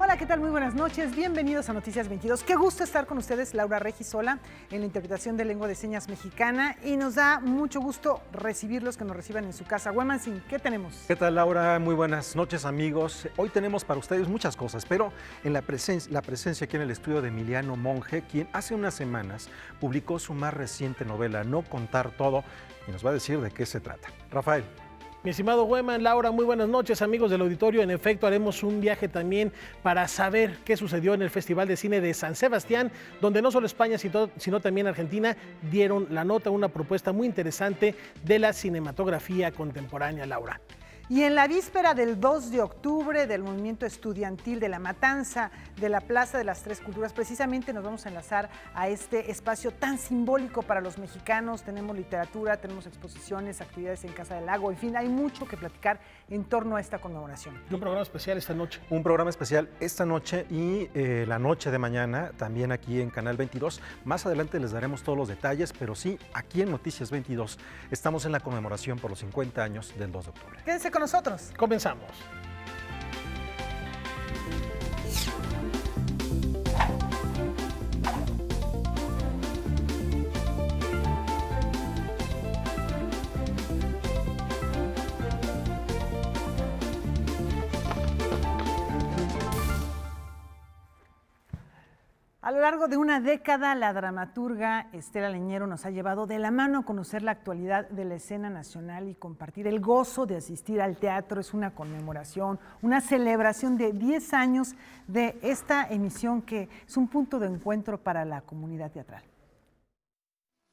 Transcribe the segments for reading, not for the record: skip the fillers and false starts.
Hola, ¿qué tal? Muy buenas noches. Bienvenidos a Noticias 22. Qué gusto estar con ustedes, Laura Regisola, en la interpretación de lengua de señas mexicana. Y nos da mucho gusto recibirlos, que nos reciban en su casa. Huemansin, ¿qué tenemos? ¿Qué tal, Laura? Muy buenas noches, amigos. Hoy tenemos para ustedes muchas cosas, pero en la presencia aquí en el estudio de Emiliano Monge, quien hace unas semanas publicó su más reciente novela, No Contar Todo, y nos va a decir de qué se trata. Rafael. Mi estimado Hueman, Laura, muy buenas noches, amigos del auditorio. En efecto, haremos un viaje también para saber qué sucedió en el Festival de Cine de San Sebastián, donde no solo España, sino también Argentina dieron la nota, una propuesta muy interesante de la cinematografía contemporánea, Laura. Y en la víspera del 2 de octubre del movimiento estudiantil de la matanza de la Plaza de las Tres Culturas, precisamente nos vamos a enlazar a este espacio tan simbólico para los mexicanos. Tenemos literatura, tenemos exposiciones, actividades en Casa del Lago, en fin, hay mucho que platicar en torno a esta conmemoración. Y un programa especial esta noche. Un programa especial esta noche y la noche de mañana, también aquí en Canal 22. Más adelante les daremos todos los detalles, pero sí, aquí en Noticias 22 estamos en la conmemoración por los 50 años del 2 de octubre. Quédense con nosotros. Comenzamos. A lo largo de una década, la dramaturga Estela Leñero nos ha llevado de la mano a conocer la actualidad de la escena nacional y compartir el gozo de asistir al teatro. Es una conmemoración, una celebración de 10 años de esta emisión que es un punto de encuentro para la comunidad teatral.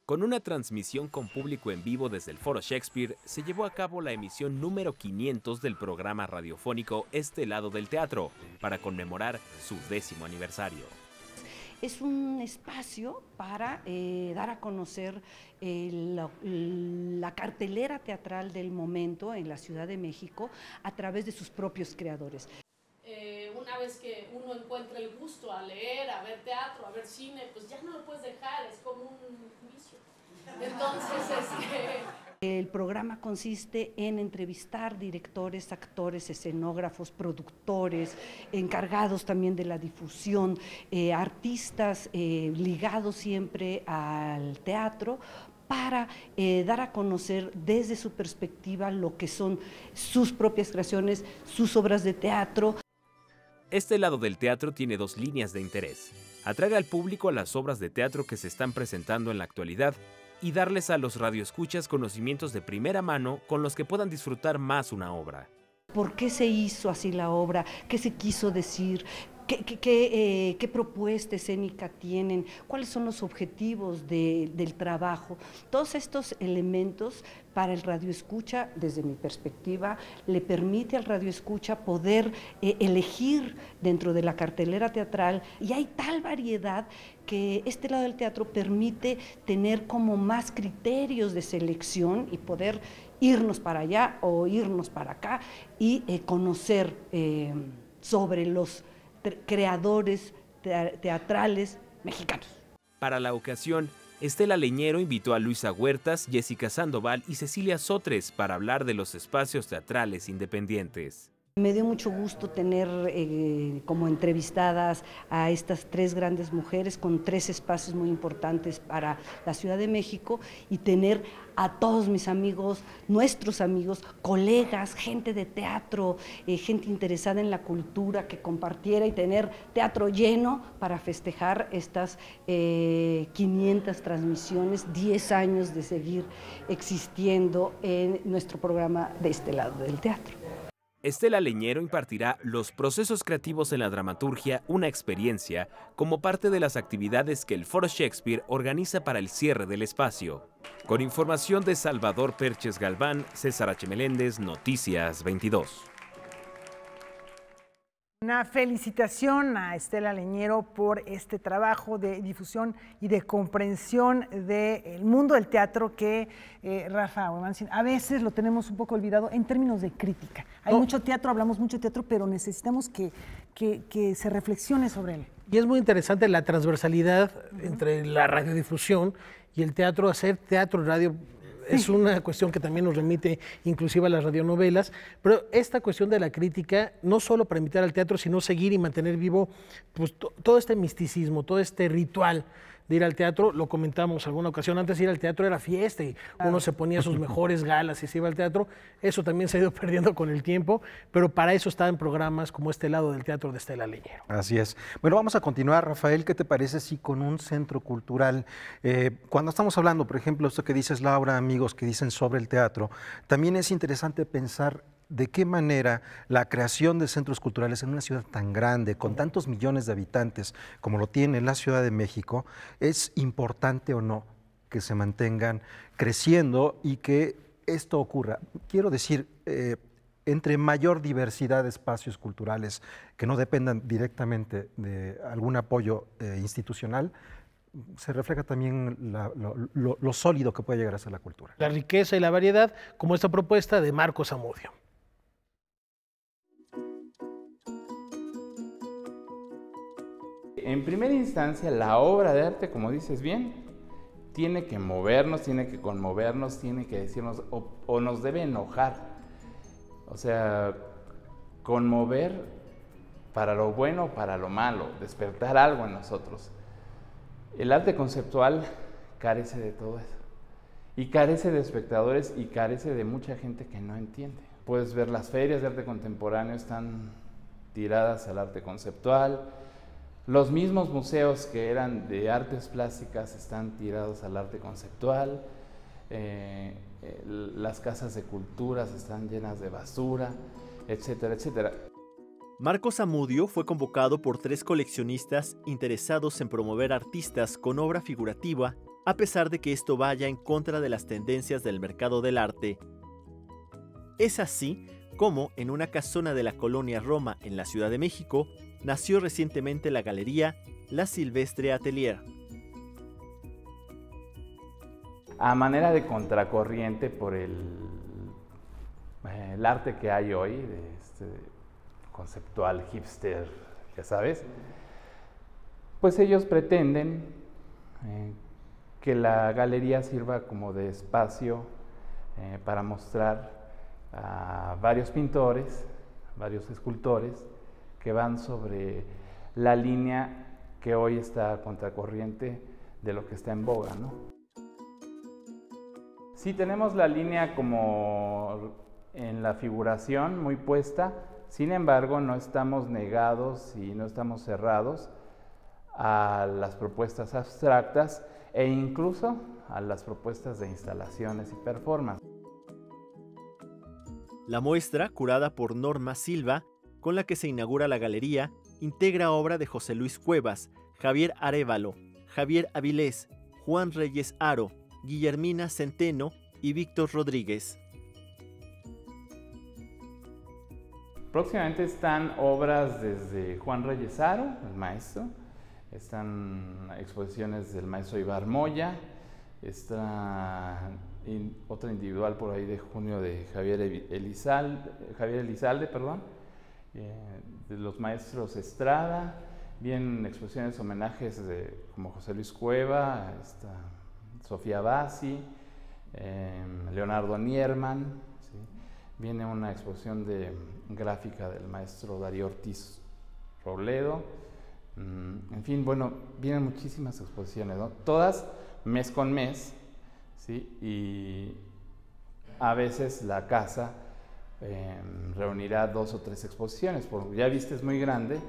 Con una transmisión con público en vivo desde el Foro Shakespeare, se llevó a cabo la emisión número 500 del programa radiofónico Este Lado del Teatro, para conmemorar su 10º aniversario. Es un espacio para dar a conocer la cartelera teatral del momento en la Ciudad de México a través de sus propios creadores. Una vez que uno encuentra el gusto a leer, a ver teatro, a ver cine, pues ya no lo puedes dejar, es como un vicio. Entonces, El programa consiste en entrevistar directores, actores, escenógrafos, productores, encargados también de la difusión, artistas ligados siempre al teatro, para dar a conocer desde su perspectiva lo que son sus propias creaciones, sus obras de teatro. Este Lado del Teatro tiene 2 líneas de interés: atraer al público a las obras de teatro que se están presentando en la actualidad y darles a los radioescuchas conocimientos de primera mano con los que puedan disfrutar más una obra. ¿Por qué se hizo así la obra? ¿Qué se quiso decir? ¿Qué propuesta escénica tienen? ¿Cuáles son los objetivos del trabajo? Todos estos elementos para el radioescucha, desde mi perspectiva, le permite al radioescucha poder elegir dentro de la cartelera teatral, y hay tal variedad que este lado del teatro permite tener como más criterios de selección y poder irnos para allá o irnos para acá y conocer sobre los creadores teatrales mexicanos. Para la ocasión, Estela Leñero invitó a Luisa Huertas, Jessica Sandoval y Cecilia Sotres para hablar de los espacios teatrales independientes. Me dio mucho gusto tener como entrevistadas a estas 3 grandes mujeres con 3 espacios muy importantes para la Ciudad de México, y tener a todos mis amigos, nuestros amigos, colegas, gente de teatro, gente interesada en la cultura que compartiera, y tener teatro lleno para festejar estas 500 transmisiones, 10 años de seguir existiendo en nuestro programa de Este Lado del Teatro. Estela Leñero impartirá Los procesos creativos en la dramaturgia, una experiencia, como parte de las actividades que el Foro Shakespeare organiza para el cierre del espacio. Con información de Salvador Perches Galván, César H. Meléndez, Noticias 22. Una felicitación a Estela Leñero por este trabajo de difusión y de comprensión del mundo del teatro que, Rafa Huemansin, a veces lo tenemos un poco olvidado en términos de crítica. Hay mucho teatro, hablamos mucho de teatro, pero necesitamos que se reflexione sobre él. Y es muy interesante la transversalidad entre la radiodifusión y el teatro, hacer teatro y radio es una cuestión que también nos remite inclusive a las radionovelas, pero esta cuestión de la crítica, no solo para invitar al teatro, sino seguir y mantener vivo pues, todo este misticismo, todo este ritual de ir al teatro. Lo comentamos alguna ocasión, antes de ir al teatro era fiesta y uno se ponía sus mejores galas y se iba al teatro. Eso también se ha ido perdiendo con el tiempo, pero para eso están programas como este lado del teatro de Estela Leñero. Así es. Bueno, vamos a continuar, Rafael. ¿Qué te parece si con un centro cultural, cuando estamos hablando, por ejemplo, esto que dices, Laura, amigos que dicen sobre el teatro, también es interesante pensar de qué manera la creación de centros culturales en una ciudad tan grande, con tantos millones de habitantes como lo tiene la Ciudad de México, es importante o no que se mantengan creciendo y que esto ocurra. Quiero decir, entre mayor diversidad de espacios culturales que no dependan directamente de algún apoyo institucional, se refleja también lo sólido que puede llegar a ser la cultura. La riqueza y la variedad, como esta propuesta de Marcos Zamudio. En primera instancia, la obra de arte, como dices bien, tiene que movernos, tiene que conmovernos, tiene que decirnos, o nos debe enojar. O sea, conmover para lo bueno o para lo malo, despertar algo en nosotros. El arte conceptual carece de todo eso. Y carece de espectadores y carece de mucha gente que no entiende. Puedes ver las ferias de arte contemporáneo están tiradas al arte conceptual. Los mismos museos que eran de artes plásticas están tirados al arte conceptual, las casas de culturas están llenas de basura, etcétera, etcétera. Marcos Zamudio fue convocado por 3 coleccionistas interesados en promover artistas con obra figurativa, a pesar de que esto vaya en contra de las tendencias del mercado del arte. Es así como, en una casona de la colonia Roma en la Ciudad de México, nació recientemente la galería La Silvestre Atelier. A manera de contracorriente por el arte que hay hoy, de este conceptual hipster, ya sabes, pues ellos pretenden que la galería sirva como de espacio para mostrar a varios pintores, varios escultores, que van sobre la línea que hoy está a contracorriente de lo que está en boga, ¿no? Sí tenemos la línea como en la figuración muy puesta, sin embargo no estamos negados y no estamos cerrados a las propuestas abstractas e incluso a las propuestas de instalaciones y performance. La muestra, curada por Norma Silva, con la que se inaugura la galería, integra obra de José Luis Cuevas, Javier Arévalo, Javier Avilés, Juan Reyes Haro, Guillermina Centeno y Víctor Rodríguez. Próximamente están obras desde Juan Reyes Haro, el maestro, están exposiciones del maestro Ibar Moya, está otra individual por ahí de junio de Javier Elizalde, de los maestros Estrada, vienen exposiciones, homenajes como José Luis Cueva, Sofía Bassi, Leonardo Nierman, ¿sí? Viene una exposición de gráfica del maestro Darío Ortiz Robledo, en fin, bueno, vienen muchísimas exposiciones, ¿no? Todas mes con mes, ¿sí? Y a veces la casa reunirá 2 o 3 exposiciones, porque ya viste, es muy grande.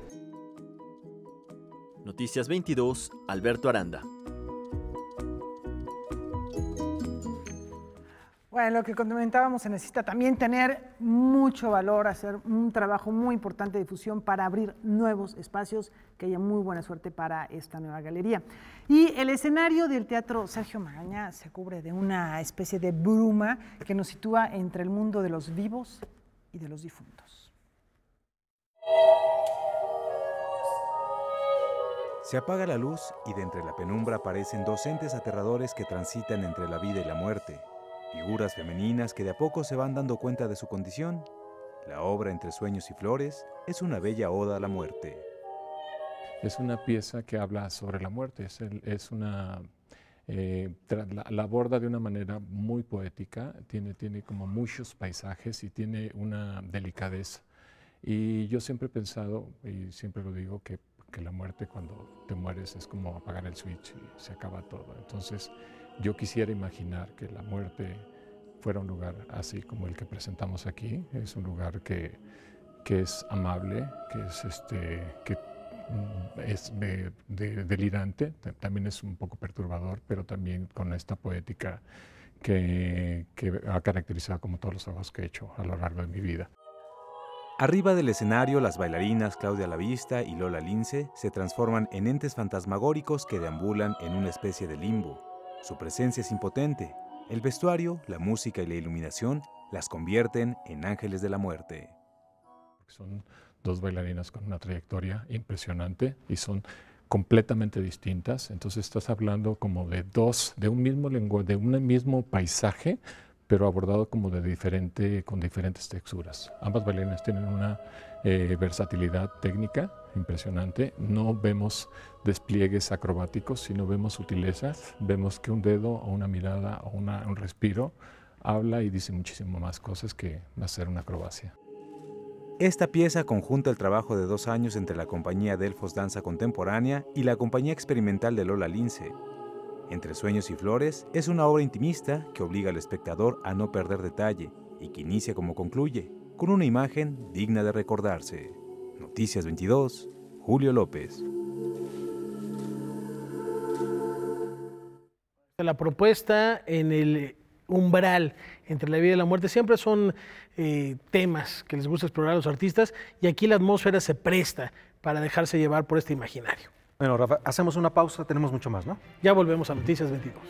Noticias 22, Alberto Aranda. Bueno, lo que comentábamos, se necesita también tener mucho valor, hacer un trabajo muy importante de difusión para abrir nuevos espacios, que haya muy buena suerte para esta nueva galería. Y el escenario del Teatro Sergio Magaña se cubre de una especie de bruma que nos sitúa entre el mundo de los vivos y de los difuntos. Se apaga la luz y de entre la penumbra aparecen 2 entes aterradores que transitan entre la vida y la muerte. Figuras femeninas que de a poco se van dando cuenta de su condición. La obra Entre sueños y flores es una bella oda a la muerte. Es una pieza que habla sobre la muerte, es una la aborda de una manera muy poética, tiene como muchos paisajes y tiene una delicadeza. Y yo siempre he pensado, y siempre lo digo, que la muerte, cuando te mueres, es como apagar el switch y se acaba todo. Entonces yo quisiera imaginar que la muerte fuera un lugar así como el que presentamos aquí. Es un lugar que es amable, que es delirante, también es un poco perturbador, pero también con esta poética que ha caracterizado como todos los trabajos que he hecho a lo largo de mi vida. Arriba del escenario, las bailarinas Claudia Lavista y Lola Lince se transforman en entes fantasmagóricos que deambulan en una especie de limbo. Su presencia es impotente. El vestuario, la música y la iluminación las convierten en ángeles de la muerte. Son dos bailarinas con una trayectoria impresionante y son completamente distintas. Entonces estás hablando como de un mismo lenguaje, de un mismo paisaje, pero abordado como con diferentes texturas. Ambas bailarinas tienen una versatilidad técnica impresionante. No vemos despliegues acrobáticos, sino vemos sutilezas. Vemos que un dedo o una mirada o un respiro habla y dice muchísimo más cosas que hacer una acrobacia. Esta pieza conjunta el trabajo de 2 años entre la compañía Delfos Danza Contemporánea y la compañía experimental de Lola Lince. Entre sueños y flores es una obra intimista que obliga al espectador a no perder detalle y que inicia como concluye, con una imagen digna de recordarse. Noticias 22, Julio López. La propuesta en el umbral entre la vida y la muerte siempre son temas que les gusta explorar a los artistas, y aquí la atmósfera se presta para dejarse llevar por este imaginario. Bueno, Rafa, hacemos una pausa, tenemos mucho más, ¿no? Ya volvemos a Noticias 22.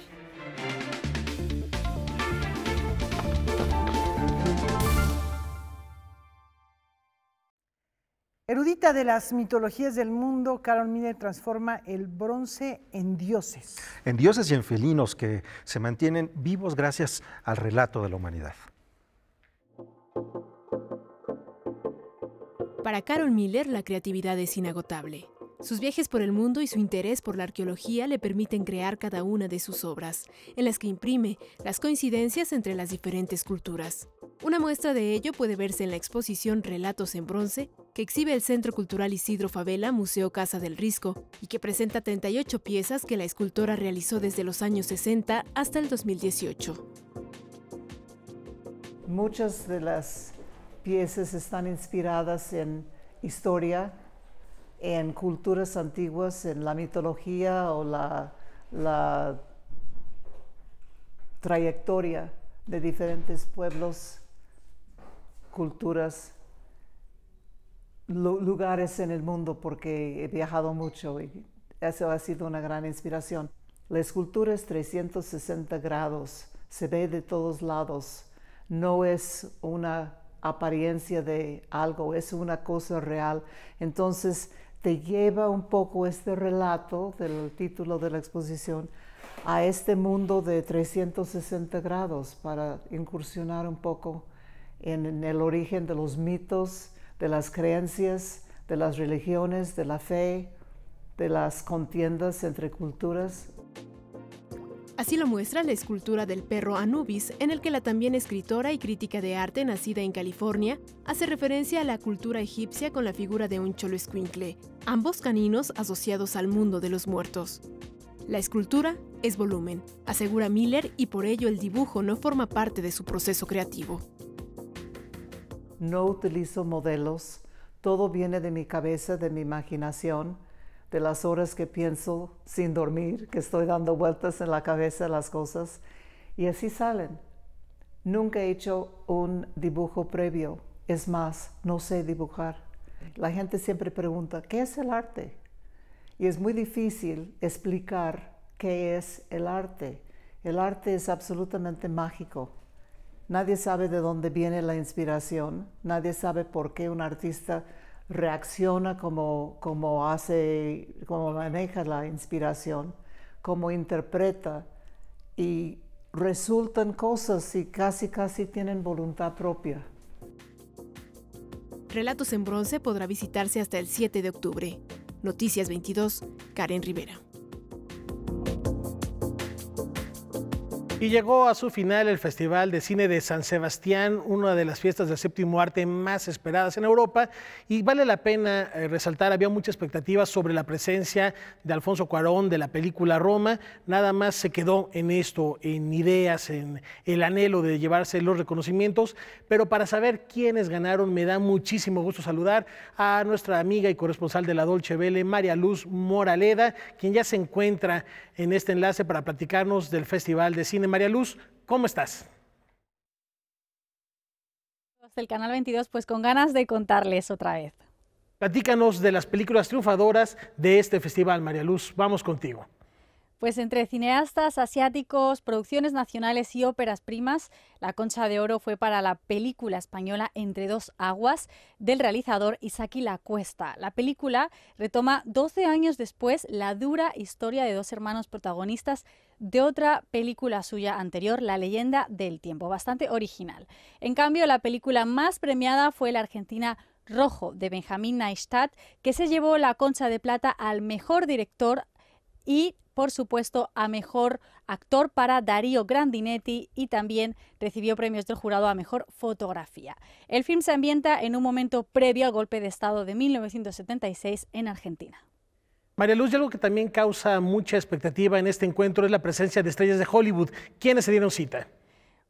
Erudita de las mitologías del mundo, Carol Miller transforma el bronce en dioses. En dioses y en felinos que se mantienen vivos gracias al relato de la humanidad. Para Carol Miller, la creatividad es inagotable. Sus viajes por el mundo y su interés por la arqueología le permiten crear cada una de sus obras, en las que imprime las coincidencias entre las diferentes culturas. Una muestra de ello puede verse en la exposición Relatos en Bronce, que exhibe el Centro Cultural Isidro Fabela, Museo Casa del Risco, y que presenta 38 piezas que la escultora realizó desde los años 60 hasta el 2018. Muchas de las piezas están inspiradas en historia, en culturas antiguas, en la mitología o la trayectoria de diferentes pueblos, culturas, lugares en el mundo, porque he viajado mucho y eso ha sido una gran inspiración. La escultura es 360 grados, se ve de todos lados, no es una apariencia de algo, es una cosa real. Entonces te lleva un poco este relato del título de la exposición a este mundo de 360 grados para incursionar un poco en el origen de los mitos, de las creencias, de las religiones, de la fe, de las contiendas entre culturas. Así lo muestra la escultura del perro Anubis, en el que la también escritora y crítica de arte nacida en California hace referencia a la cultura egipcia con la figura de un xoloescuincle, ambos caninos asociados al mundo de los muertos. La escultura es volumen, asegura Miller, y por ello el dibujo no forma parte de su proceso creativo. No utilizo modelos, todo viene de mi cabeza, de mi imaginación, de las horas que pienso sin dormir, que estoy dando vueltas en la cabeza las cosas, y así salen. Nunca he hecho un dibujo previo, es más, no sé dibujar. La gente siempre pregunta, ¿qué es el arte? Y es muy difícil explicar qué es el arte. El arte es absolutamente mágico. Nadie sabe de dónde viene la inspiración, nadie sabe por qué un artista reacciona como maneja la inspiración, cómo interpreta, y resultan cosas y casi tienen voluntad propia. Relatos en Bronce podrá visitarse hasta el 7 de octubre. Noticias 22, Karen Rivera. Y llegó a su final el Festival de Cine de San Sebastián, una de las fiestas del séptimo arte más esperadas en Europa, y vale la pena resaltar, había mucha expectativa sobre la presencia de Alfonso Cuarón de la película Roma, nada más se quedó en esto, en ideas, en el anhelo de llevarse los reconocimientos, pero para saber quiénes ganaron me da muchísimo gusto saludar a nuestra amiga y corresponsal de la Dolce Vele, María Luz Moraleda, quien ya se encuentra en este enlace para platicarnos del Festival de Cine. María Luz, ¿cómo estás? Del Canal 22, pues con ganas de contarles otra vez. Platícanos de las películas triunfadoras de este festival, María Luz. Vamos contigo. Pues entre cineastas asiáticos, producciones nacionales y óperas primas, la Concha de Oro fue para la película española Entre dos aguas, del realizador Isaki Lacuesta. La película retoma 12 años después la dura historia de dos hermanos protagonistas de otra película suya anterior, La leyenda del tiempo, bastante original. En cambio, la película más premiada fue la argentina Rojo, de Benjamín Neistat, que se llevó la Concha de Plata al mejor director y, por supuesto, a mejor actor para Darío Grandinetti, y también recibió premios del jurado a mejor fotografía. El film se ambienta en un momento previo al golpe de Estado de 1976 en Argentina. María Luz, y algo que también causa mucha expectativa en este encuentro es la presencia de estrellas de Hollywood. ¿Quiénes se dieron cita?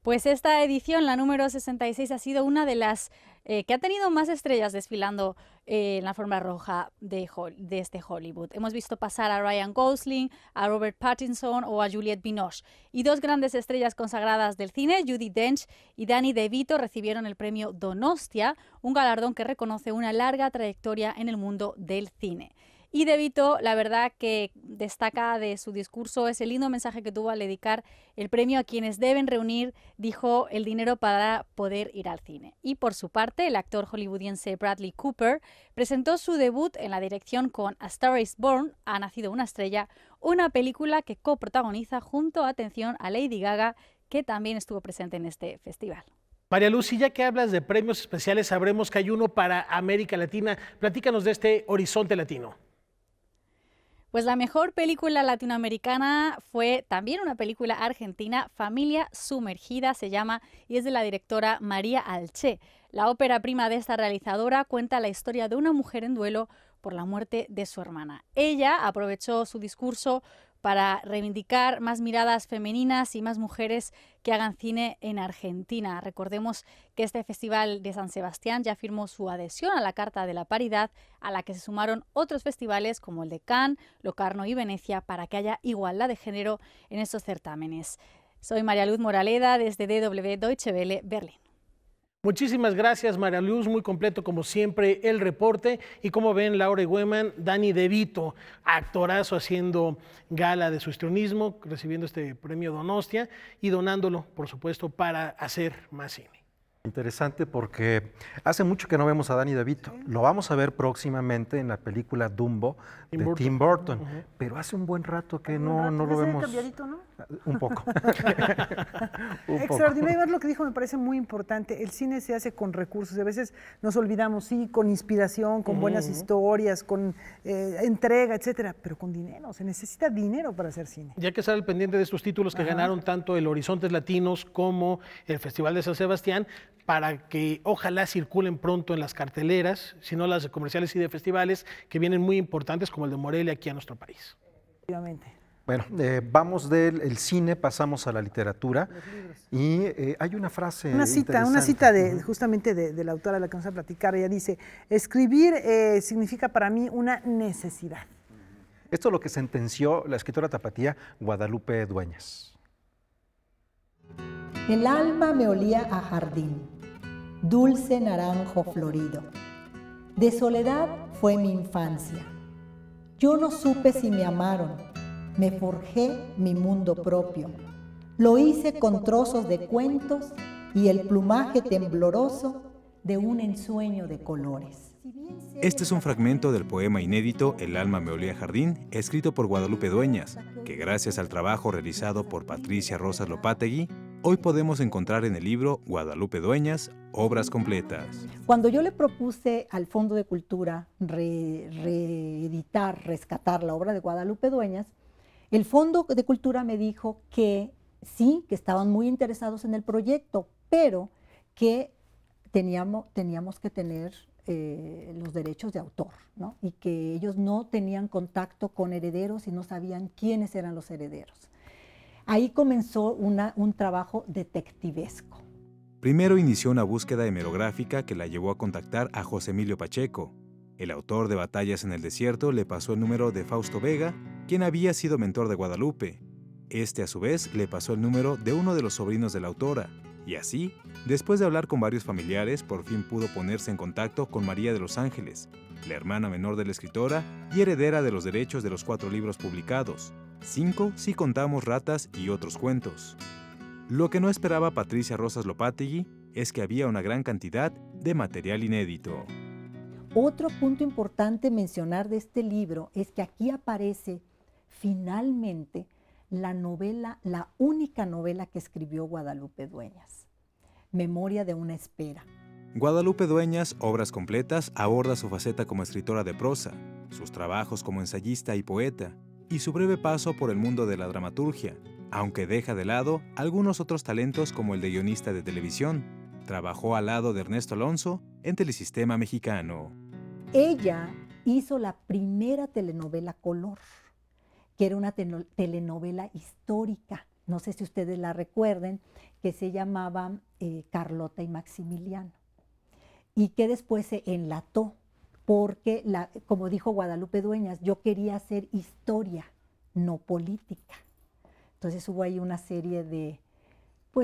Pues esta edición, la número 66, ha sido una de las que ha tenido más estrellas desfilando en la alfombra roja de este Hollywood. Hemos visto pasar a Ryan Gosling, a Robert Pattinson o a Juliette Binoche. Y dos grandes estrellas consagradas del cine, Judi Dench y Danny DeVito, recibieron el premio Donostia, un galardón que reconoce una larga trayectoria en el mundo del cine. Y DeVito, la verdad que destaca de su discurso ese lindo mensaje que tuvo al dedicar el premio a quienes deben reunir, dijo, el dinero para poder ir al cine. Y por su parte, el actor hollywoodiense Bradley Cooper presentó su debut en la dirección con A Star is Born, Ha nacido una estrella, una película que coprotagoniza junto, atención, a Lady Gaga, que también estuvo presente en este festival. María Luz, y ya que hablas de premios especiales, sabremos que hay uno para América Latina. Platícanos de este Horizonte Latino. Pues la mejor película latinoamericana fue también una película argentina, Familia Sumergida se llama, y es de la directora María Alché. La ópera prima de esta realizadora cuenta la historia de una mujer en duelo por la muerte de su hermana. Ella aprovechó su discurso para reivindicar más miradas femeninas y más mujeres que hagan cine en Argentina. Recordemos que este Festival de San Sebastián ya firmó su adhesión a la Carta de la Paridad, a la que se sumaron otros festivales como el de Cannes, Locarno y Venecia, para que haya igualdad de género en estos certámenes. Soy María Luz Moraleda desde DW Deutsche Welle, Berlín. Muchísimas gracias, María Luz, muy completo como siempre el reporte. Y como ven, Laura Güeman, Danny DeVito, actorazo haciendo gala de su histrionismo, recibiendo este premio Donostia y donándolo, por supuesto, para hacer más cine. Interesante porque hace mucho que no vemos a Danny DeVito. Lo vamos a ver próximamente en la película Dumbo de Tim Burton, pero hace un buen rato que no lo vemos. Cambiadito, ¿no? Un poco. Extraordinario ver lo que dijo, me parece muy importante. El cine se hace con recursos y a veces nos olvidamos, sí, con inspiración, con buenas historias, con entrega, etcétera, pero con dinero. Se necesita dinero para hacer cine. Ya que estar al pendiente de estos títulos que ganaron tanto el Horizontes Latinos como el Festival de San Sebastián, para que ojalá circulen pronto en las carteleras, si no las de comerciales y de festivales, que vienen muy importantes como el de Morelia aquí a nuestro país. Bueno, vamos del cine, pasamos a la literatura y hay una frase Una cita justamente de la autora de la que vamos a platicar. Ella dice, escribir significa para mí una necesidad. Esto es lo que sentenció la escritora tapatía Guadalupe Dueñas. El alma me olía a jardín, dulce naranjo florido. De soledad fue mi infancia. Yo no supe si me amaron, me forjé mi mundo propio. Lo hice con trozos de cuentos y el plumaje tembloroso de un ensueño de colores. Este es un fragmento del poema inédito El alma me olía a jardín, escrito por Guadalupe Dueñas, que gracias al trabajo realizado por Patricia Rosas Lopategui, hoy podemos encontrar en el libro Guadalupe Dueñas, Obras Completas. Cuando yo le propuse al Fondo de Cultura reeditar, rescatar la obra de Guadalupe Dueñas, el Fondo de Cultura me dijo que sí, que estaban muy interesados en el proyecto, pero que teníamos que tener los derechos de autor, ¿no? Y que ellos no tenían contacto con herederos y no sabían quiénes eran los herederos. Ahí comenzó un trabajo detectivesco. Primero inició una búsqueda hemerográfica que la llevó a contactar a José Emilio Pacheco. El autor de Batallas en el Desierto le pasó el número de Fausto Vega, quien había sido mentor de Guadalupe. Este, a su vez, le pasó el número de uno de los sobrinos de la autora. Y así, después de hablar con varios familiares, por fin pudo ponerse en contacto con María de los Ángeles, la hermana menor de la escritora y heredera de los derechos de los 4 libros publicados, 5 si contamos Ratas y otros cuentos. Lo que no esperaba Patricia Rosas Lopategui es que había una gran cantidad de material inédito. Otro punto importante mencionar de este libro es que aquí aparece finalmente la novela, la única novela que escribió Guadalupe Dueñas, Memoria de una espera. Guadalupe Dueñas, Obras completas, aborda su faceta como escritora de prosa, sus trabajos como ensayista y poeta, y su breve paso por el mundo de la dramaturgia, aunque deja de lado algunos otros talentos como el de guionista de televisión. Trabajó al lado de Ernesto Alonso en Telesistema Mexicano. Ella hizo la primera telenovela color, que era una telenovela histórica, no sé si ustedes la recuerden, que se llamaba Carlota y Maximiliano, y que después se enlató, porque, como dijo Guadalupe Dueñas, yo quería hacer historia, no política. Entonces hubo ahí una serie de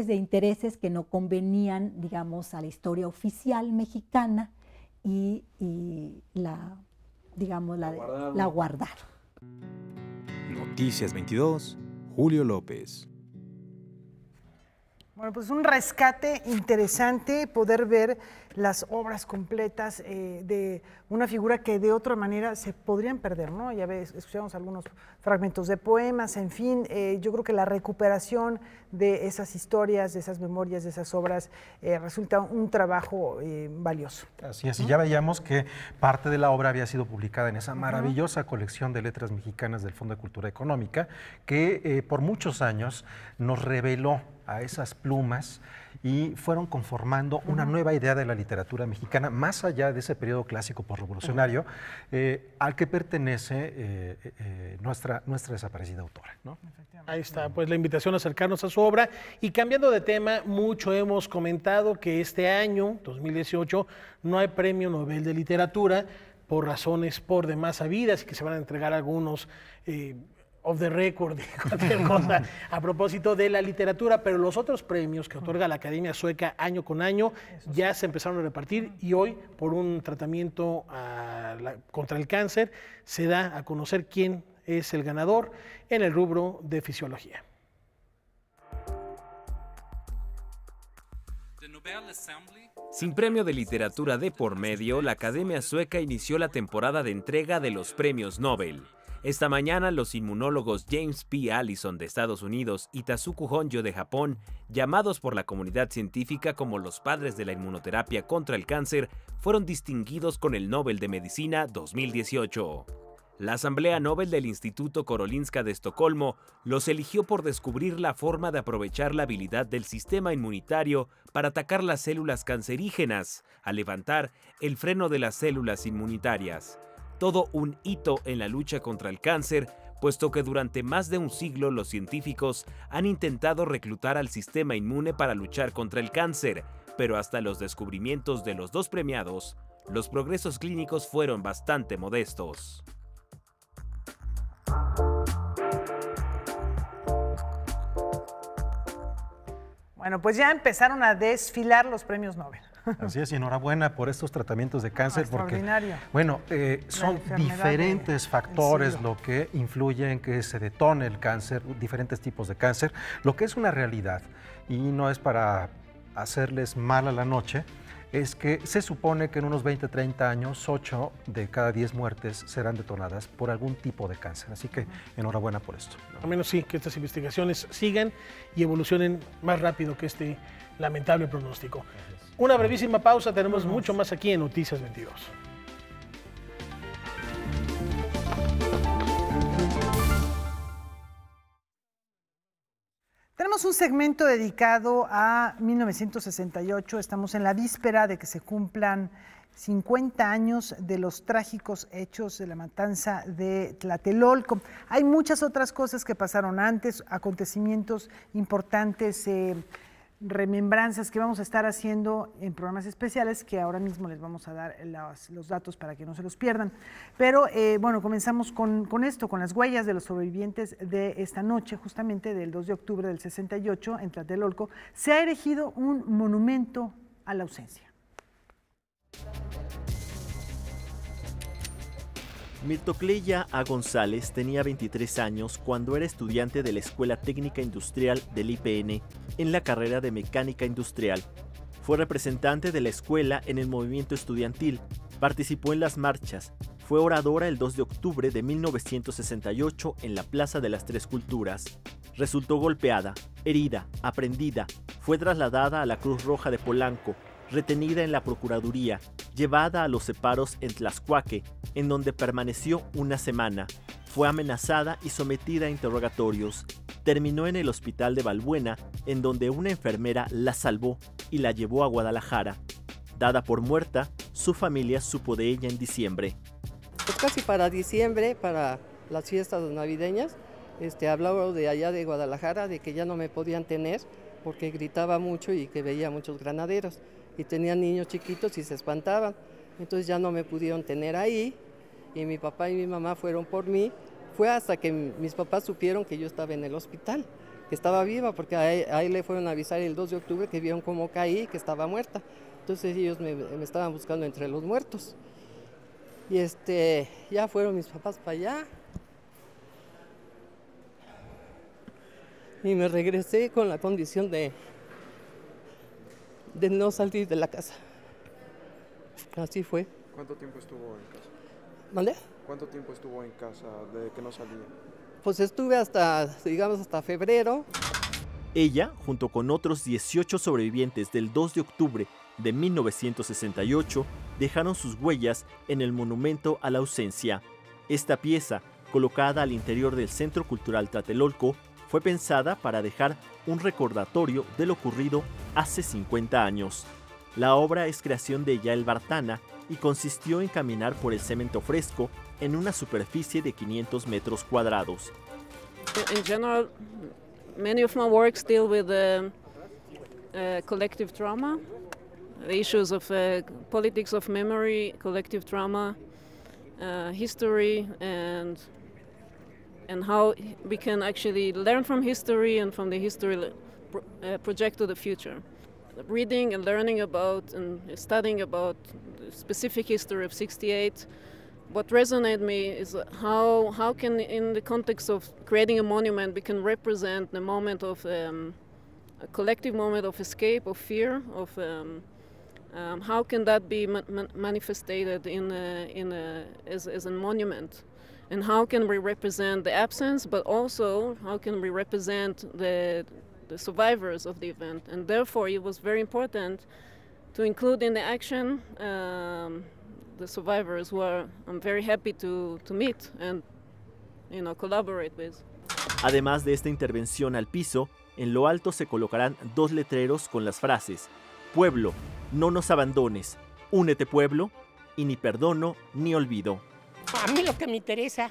intereses que no convenían, digamos, a la historia oficial mexicana y la guardaron. Noticias 22, Julio López. Bueno, pues un rescate interesante poder ver las obras completas de una figura que de otra manera se podrían perder, ¿no? Ya ves, escuchamos algunos fragmentos de poemas, en fin, yo creo que la recuperación de esas historias, de esas memorias, de esas obras, resulta un trabajo valioso. Así es, y ya veíamos que parte de la obra había sido publicada en esa maravillosa colección de letras mexicanas del Fondo de Cultura Económica, que por muchos años nos reveló a esas plumas y fueron conformando una nueva idea de la literatura mexicana, más allá de ese periodo clásico posrevolucionario, al que pertenece nuestra desaparecida autora, ¿no? Ahí está, pues la invitación a acercarnos a su obra. Y cambiando de tema, mucho hemos comentado que este año, 2018, no hay Premio Nobel de Literatura por razones por demás sabidas y que se van a entregar algunos off the record y cualquier cosa a propósito de la literatura, pero los otros premios que otorga la Academia Sueca año con año ya se empezaron a repartir y hoy, por un tratamiento contra el cáncer, se da a conocer quién es el ganador en el rubro de fisiología. Sin premio de literatura de por medio, la Academia Sueca inició la temporada de entrega de los premios Nobel. Esta mañana, los inmunólogos James P. Allison de Estados Unidos y Tasuku Honjo de Japón, llamados por la comunidad científica como los padres de la inmunoterapia contra el cáncer, fueron distinguidos con el Nobel de Medicina 2018. La Asamblea Nobel del Instituto Karolinska de Estocolmo los eligió por descubrir la forma de aprovechar la habilidad del sistema inmunitario para atacar las células cancerígenas, al levantar el freno de las células inmunitarias. Todo un hito en la lucha contra el cáncer, puesto que durante más de un siglo los científicos han intentado reclutar al sistema inmune para luchar contra el cáncer, pero hasta los descubrimientos de los dos premiados, los progresos clínicos fueron bastante modestos. Bueno, pues ya empezaron a desfilar los premios Nobel. Así es, y enhorabuena por estos tratamientos de cáncer, porque bueno, son diferentes factores lo que influyen en que se detone el cáncer, diferentes tipos de cáncer, lo que es una realidad, y no es para hacerles mal a la noche, es que se supone que en unos 20, 30 años, 8 de cada 10 muertes serán detonadas por algún tipo de cáncer. Así que enhorabuena por esto. Al menos sí, que estas investigaciones sigan y evolucionen más rápido que este lamentable pronóstico. Una brevísima pausa, tenemos mucho más aquí en Noticias 22. Tenemos tenemos un segmento dedicado a 1968. Estamos en la víspera de que se cumplan 50 años de los trágicos hechos de la matanza de Tlatelolco. Hay muchas otras cosas que pasaron antes, acontecimientos importantes, remembranzas que vamos a estar haciendo en programas especiales que ahora mismo les vamos a dar los datos para que no se los pierdan. Pero bueno, comenzamos con esto, con las huellas de los sobrevivientes de esta noche, justamente del 2 de octubre del 68 en Tlatelolco. Se ha erigido un monumento a la ausencia. Mirtocleya A. González tenía 23 años cuando era estudiante de la Escuela Técnica Industrial del IPN en la carrera de Mecánica Industrial. Fue representante de la escuela en el movimiento estudiantil, participó en las marchas, fue oradora el 2 de octubre de 1968 en la Plaza de las Tres Culturas. Resultó golpeada, herida, aprehendida, fue trasladada a la Cruz Roja de Polanco, retenida en la Procuraduría, llevada a los separos en Tlaxcuaque, en donde permaneció una semana. Fue amenazada y sometida a interrogatorios. Terminó en el hospital de Balbuena, en donde una enfermera la salvó y la llevó a Guadalajara. Dada por muerta, su familia supo de ella en diciembre. Pues casi para diciembre, para las fiestas navideñas, hablaba de allá de Guadalajara, de que ya no me podían tener, porque gritaba mucho y que veía muchos granaderos. Y tenían niños chiquitos y se espantaban. Entonces ya no me pudieron tener ahí y mi papá y mi mamá fueron por mí. Fue hasta que mis papás supieron que yo estaba en el hospital, que estaba viva, porque ahí le fueron a avisar el 2 de octubre que vieron cómo caí, que estaba muerta. Entonces ellos me estaban buscando entre los muertos. Y ya fueron mis papás para allá. Y me regresé con la condición de no salir de la casa. Así fue. ¿Cuánto tiempo estuvo en casa? ¿Mande? ¿Cuánto tiempo estuvo en casa de que no salía? Pues estuve hasta febrero. Ella, junto con otros 18 sobrevivientes del 2 de octubre de 1968, dejaron sus huellas en el Monumento a la Ausencia. Esta pieza, colocada al interior del Centro Cultural Tlatelolco, fue pensada para dejar un recordatorio de lo ocurrido hace 50 años. La obra es creación de Yael Bartana y consistió en caminar por el cemento fresco en una superficie de 500 metros cuadrados. In general, many of my works deal with collective trauma, the issues of politics of memory, collective trauma, history, and how we can actually learn from history and from the history project to the future. Reading and learning about and studying about the specific history of 68, what resonated me is how can, in the context of creating a monument, we can represent the moment of a collective moment of escape, of fear, of how can that be manifested as a monument. And how can we represent the absence, but also how can we represent the survivors of the event? And therefore, it was very important to include in the action the survivors who I'm very happy to meet and collaborate with. Además de esta intervención al piso, en lo alto se colocarán 2 letreros con las frases: Pueblo, no nos abandones, únete pueblo, y ni perdono ni olvido. A mí lo que me interesa,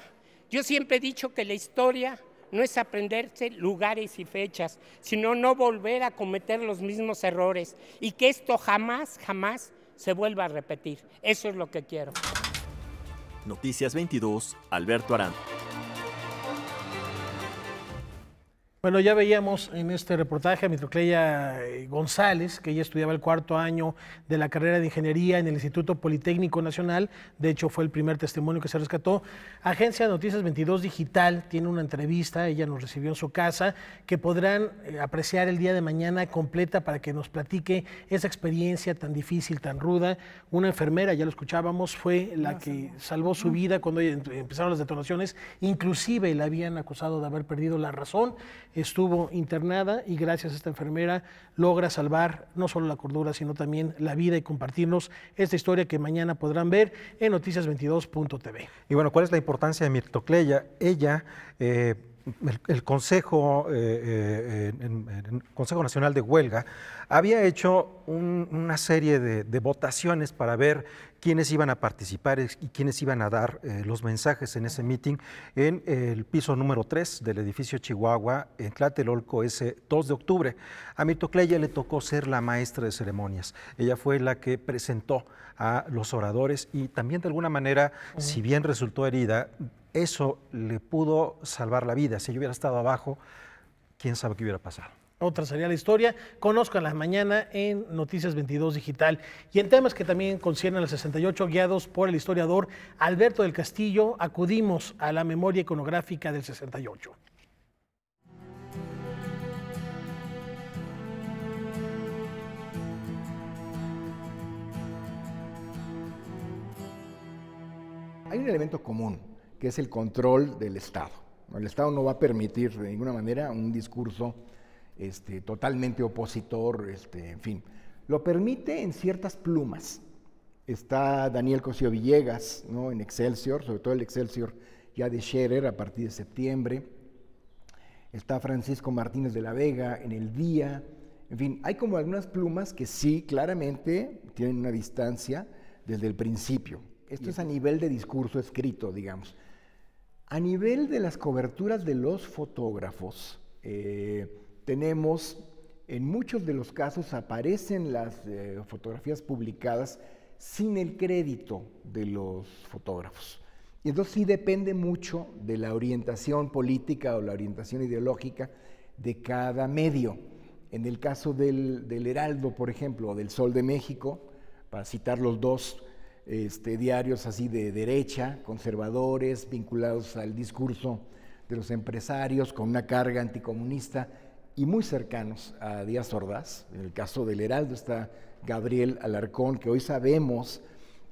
yo siempre he dicho que la historia no es aprenderse lugares y fechas, sino no volver a cometer los mismos errores y que esto jamás, jamás se vuelva a repetir. Eso es lo que quiero. Noticias 22, Alberto Arán. Bueno, ya veíamos en este reportaje a Mirtocleya González, que ella estudiaba el 4º año de la carrera de Ingeniería en el Instituto Politécnico Nacional. De hecho, fue el primer testimonio que se rescató. Agencia de Noticias 22 Digital tiene una entrevista, ella nos recibió en su casa, que podrán apreciar el día de mañana completa para que nos platique esa experiencia tan difícil, tan ruda. Una enfermera, ya lo escuchábamos, fue la que salvó su vida cuando empezaron las detonaciones. Inclusive la habían acusado de haber perdido la razón. Estuvo internada y gracias a esta enfermera logra salvar no solo la cordura, sino también la vida y compartirnos esta historia que mañana podrán ver en noticias22.tv. Y bueno, ¿cuál es la importancia de Mirtocleya? Ella el Consejo, el Consejo Nacional de Huelga había hecho una serie de votaciones para ver quiénes iban a participar y quiénes iban a dar los mensajes en ese meeting en el piso número 3 del edificio Chihuahua en Tlatelolco ese 2 de octubre. A Mirtocleya le tocó ser la maestra de ceremonias. Ella fue la que presentó a los oradores y también de alguna manera, si bien resultó herida, eso le pudo salvar la vida. Si yo hubiera estado abajo, quién sabe qué hubiera pasado. Otra sería la historia. Conozcanla mañana en Noticias 22 Digital. Y en temas que también conciernen al 68, guiados por el historiador Alberto del Castillo, acudimos a la memoria iconográfica del 68. Hay un elemento común, que es el control del Estado. El Estado no va a permitir de ninguna manera un discurso totalmente opositor, en fin. Lo permite en ciertas plumas. Está Daniel Cosío Villegas, ¿no?, en Excelsior, sobre todo el Excelsior ya de Scherer a partir de septiembre. Está Francisco Martínez de la Vega en El Día. En fin, hay como algunas plumas que sí, claramente, tienen una distancia desde el principio. Esto es a nivel de discurso escrito, digamos. A nivel de las coberturas de los fotógrafos, tenemos, en muchos de los casos aparecen las fotografías publicadas sin el crédito de los fotógrafos. Y entonces sí depende mucho de la orientación política o la orientación ideológica de cada medio. En el caso del Heraldo, por ejemplo, o del Sol de México, para citar los dos diarios así de derecha, conservadores, vinculados al discurso de los empresarios, con una carga anticomunista y muy cercanos a Díaz Ordaz. En el caso del Heraldo está Gabriel Alarcón, que hoy sabemos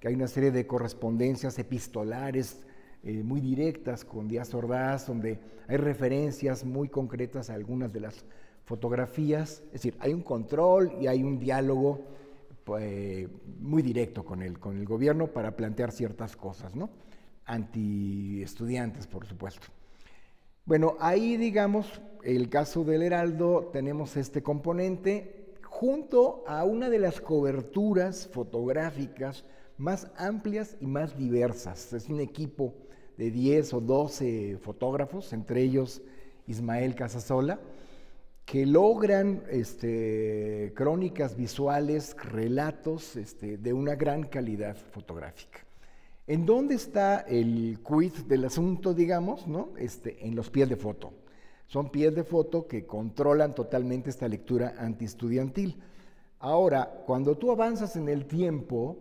que hay una serie de correspondencias epistolares muy directas con Díaz Ordaz, donde hay referencias muy concretas a algunas de las fotografías. Es decir, hay un control y hay un diálogo muy directo con el gobierno para plantear ciertas cosas, ¿no? Anti-estudiantes, por supuesto. Bueno, ahí, digamos, el caso del Heraldo, tenemos este componente junto a una de las coberturas fotográficas más amplias y más diversas. Es un equipo de 10 o 12 fotógrafos, entre ellos Ismael Casasola, que logran crónicas visuales, relatos de una gran calidad fotográfica. ¿En dónde está el quid del asunto, digamos, ¿no? En los pies de foto. Son pies de foto que controlan totalmente esta lectura antiestudiantil. Ahora, cuando tú avanzas en el tiempo,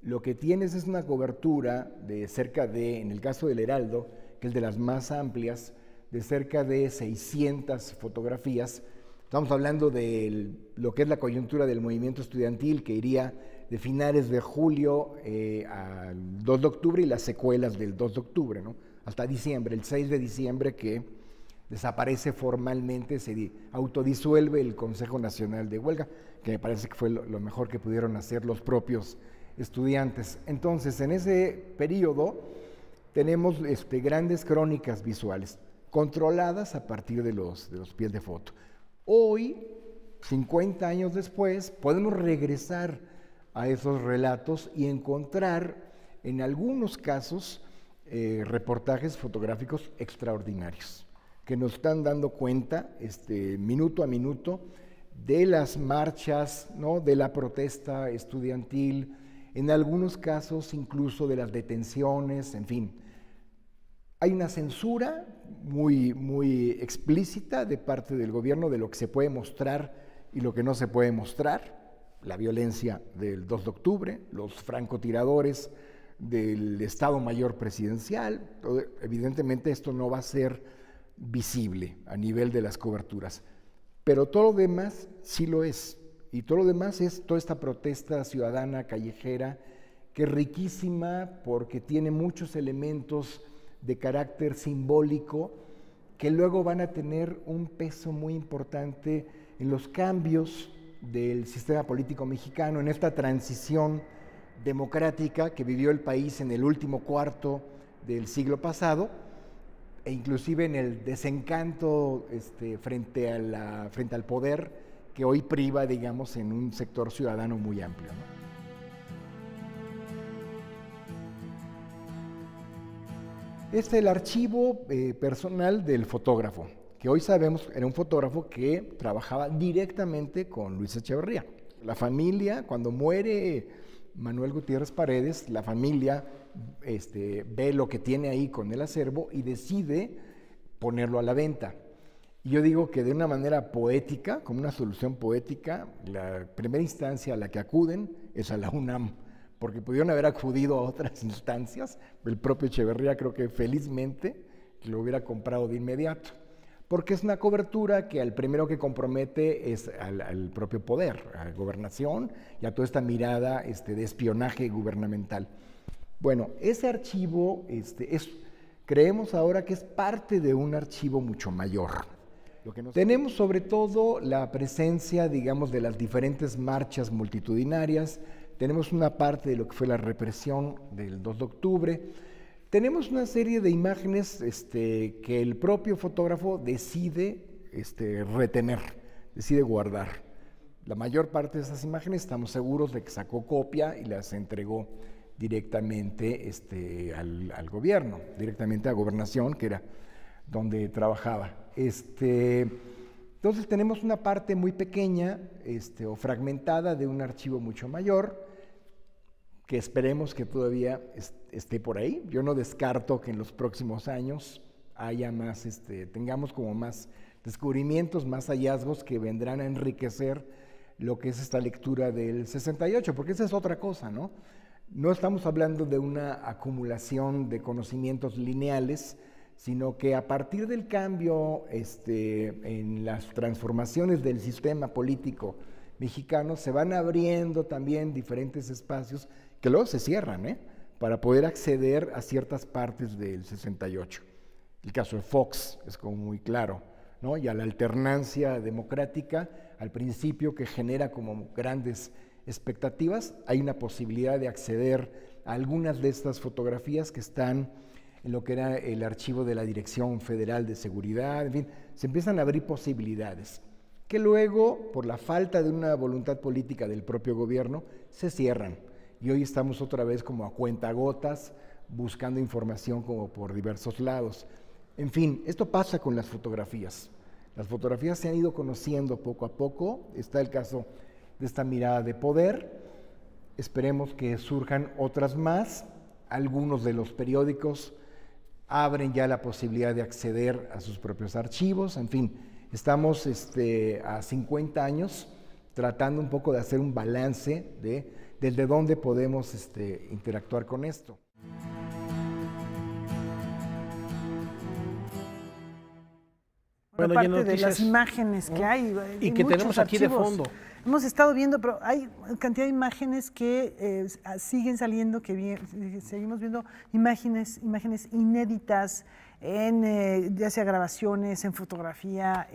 lo que tienes es una cobertura de cerca de, en el caso del Heraldo, que es de las más amplias, de cerca de 600 fotografías. Estamos hablando de lo que es la coyuntura del movimiento estudiantil, que iría de finales de julio al 2 de octubre y las secuelas del 2 de octubre, ¿no?, hasta diciembre, el 6 de diciembre, que desaparece formalmente, se autodisuelve el Consejo Nacional de Huelga, que me parece que fue lo mejor que pudieron hacer los propios estudiantes. Entonces, en ese periodo tenemos grandes crónicas visuales, controladas a partir de los pies de foto. Hoy, 50 años después, podemos regresar a esos relatos y encontrar, en algunos casos, reportajes fotográficos extraordinarios, que nos están dando cuenta, minuto a minuto, de las marchas, ¿no?, de la protesta estudiantil, en algunos casos incluso de las detenciones, en fin. Hay una censura muy, muy explícita de parte del gobierno de lo que se puede mostrar y lo que no se puede mostrar. La violencia del 2 de octubre, los francotiradores del Estado Mayor Presidencial. Evidentemente esto no va a ser visible a nivel de las coberturas, pero todo lo demás sí lo es. Y todo lo demás es toda esta protesta ciudadana callejera, que es riquísima porque tiene muchos elementos de carácter simbólico que luego van a tener un peso muy importante en los cambios del sistema político mexicano, en esta transición democrática que vivió el país en el último cuarto del siglo pasado, e inclusive en el desencanto frente al poder que hoy priva, digamos, en un sector ciudadano muy amplio, ¿no? Este es el archivo personal del fotógrafo, que hoy sabemos era un fotógrafo que trabajaba directamente con Luis Echeverría. La familia, cuando muere Manuel Gutiérrez Paredes, la familia ve lo que tiene ahí con el acervo y decide ponerlo a la venta. Y yo digo que de una manera poética, como una solución poética, la primera instancia a la que acuden es a la UNAM, porque pudieron haber acudido a otras instancias. El propio Echeverría creo que felizmente lo hubiera comprado de inmediato, porque es una cobertura que al primero que compromete es al propio poder, a la gobernación y a toda esta mirada de espionaje gubernamental. Bueno, ese archivo creemos ahora que es parte de un archivo mucho mayor. Tenemos sobre todo la presencia, digamos, de las diferentes marchas multitudinarias. Tenemos una parte de lo que fue la represión del 2 de octubre. Tenemos una serie de imágenes que el propio fotógrafo decide retener, decide guardar. La mayor parte de esas imágenes estamos seguros de que sacó copia y las entregó directamente al gobierno, directamente a Gobernación, que era donde trabajaba. Entonces tenemos una parte muy pequeña o fragmentada de un archivo mucho mayor, que esperemos que todavía esté por ahí. Yo no descarto que en los próximos años haya más, tengamos como más descubrimientos, más hallazgos que vendrán a enriquecer lo que es esta lectura del 68, porque esa es otra cosa, ¿no? No estamos hablando de una acumulación de conocimientos lineales, sino que a partir del cambio en las transformaciones del sistema político mexicano se van abriendo también diferentes espacios que luego se cierran, para poder acceder a ciertas partes del 68. El caso de Fox es como muy claro, ¿no? Y a la alternancia democrática, al principio, que genera como grandes expectativas, hay una posibilidad de acceder a algunas de estas fotografías que están en lo que era el archivo de la Dirección Federal de Seguridad, en fin, se empiezan a abrir posibilidades que luego, por la falta de una voluntad política del propio gobierno, se cierran. Y hoy estamos otra vez como a cuentagotas, buscando información como por diversos lados. En fin, esto pasa con las fotografías. Las fotografías se han ido conociendo poco a poco. Está el caso de esta mirada de poder. Esperemos que surjan otras más. Algunos de los periódicos abren ya la posibilidad de acceder a sus propios archivos. En fin, estamos a 50 años tratando un poco de hacer un balance desde dónde podemos interactuar con esto. Bueno, aparte de las imágenes que hay y que tenemos aquí archivos. De fondo. Hemos estado viendo, pero hay cantidad de imágenes que siguen saliendo, seguimos viendo imágenes inéditas en ya sea grabaciones, en fotografía,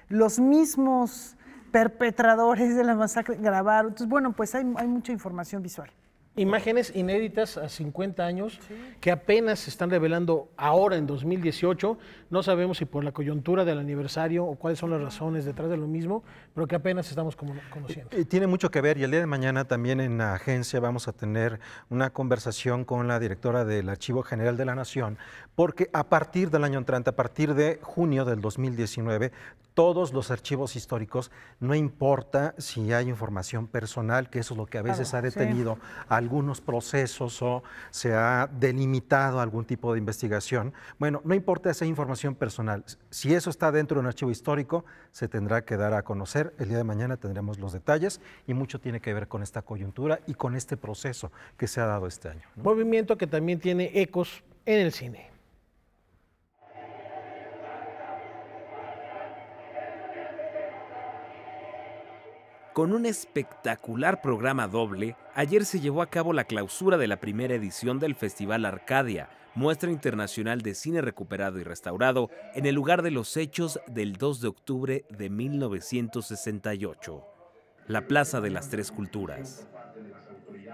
los mismos perpetradores de la masacre grabaron. Entonces, bueno, pues hay mucha información visual. Imágenes inéditas a 50 años, sí, que apenas se están revelando ahora en 2018. No sabemos si por la coyuntura del aniversario o cuáles son las razones detrás de lo mismo, pero que apenas estamos conociendo. Tiene mucho que ver, y el día de mañana también en la agencia vamos a tener una conversación con la directora del Archivo General de la Nación, porque a partir del año entrante, a partir de junio del 2019, todos los archivos históricos, no importa si hay información personal, que eso es lo que a veces ha detenido algunos procesos o se ha delimitado algún tipo de investigación. Bueno, no importa esa información personal, si eso está dentro de un archivo histórico, se tendrá que dar a conocer. El día de mañana tendremos los detalles y mucho tiene que ver con esta coyuntura y con este proceso que se ha dado este año, ¿no? Movimiento que también tiene ecos en el cine. Con un espectacular programa doble, ayer se llevó a cabo la clausura de la primera edición del Festival Arcadia, muestra internacional de cine recuperado y restaurado en el lugar de los hechos del 2 de octubre de 1968, la Plaza de las Tres Culturas.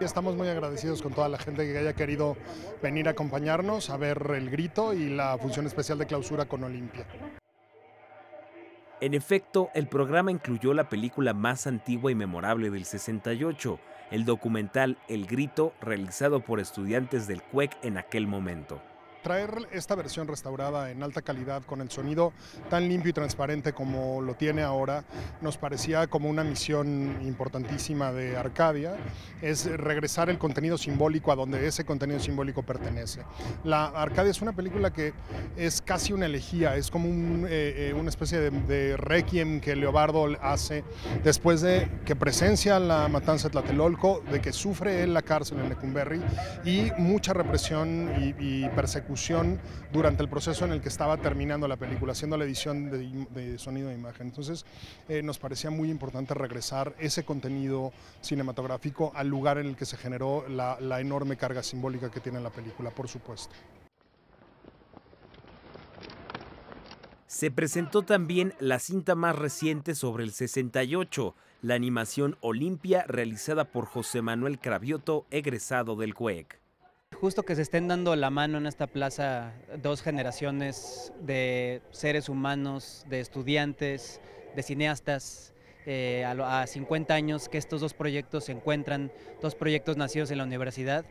Estamos muy agradecidos con toda la gente que haya querido venir a acompañarnos a ver El Grito y la función especial de clausura con Olimpia. En efecto, el programa incluyó la película más antigua y memorable del 68, el documental El Grito, realizado por estudiantes del CUEC en aquel momento. Traer esta versión restaurada en alta calidad con el sonido tan limpio y transparente como lo tiene ahora nos parecía como una misión importantísima de Arcadia, es regresar el contenido simbólico a donde ese contenido simbólico pertenece. La Arcadia es una película que es casi una elegía, es como una especie de requiem que Leobardo hace después de que presencia la matanza de Tlatelolco, de que sufre él la cárcel en Lecumberri y mucha represión y persecución durante el proceso en el que estaba terminando la película, haciendo la edición de sonido e imagen. Entonces nos parecía muy importante regresar ese contenido cinematográfico al lugar en el que se generó la enorme carga simbólica que tiene la película, por supuesto. Se presentó también la cinta más reciente sobre el 68, la animación Olimpia, realizada por José Manuel Cravioto, egresado del CUEC. Justo que se estén dando la mano en esta plaza dos generaciones de seres humanos, de estudiantes, de cineastas, a 50 años que estos dos proyectos se encuentran, dos proyectos nacidos en la universidad.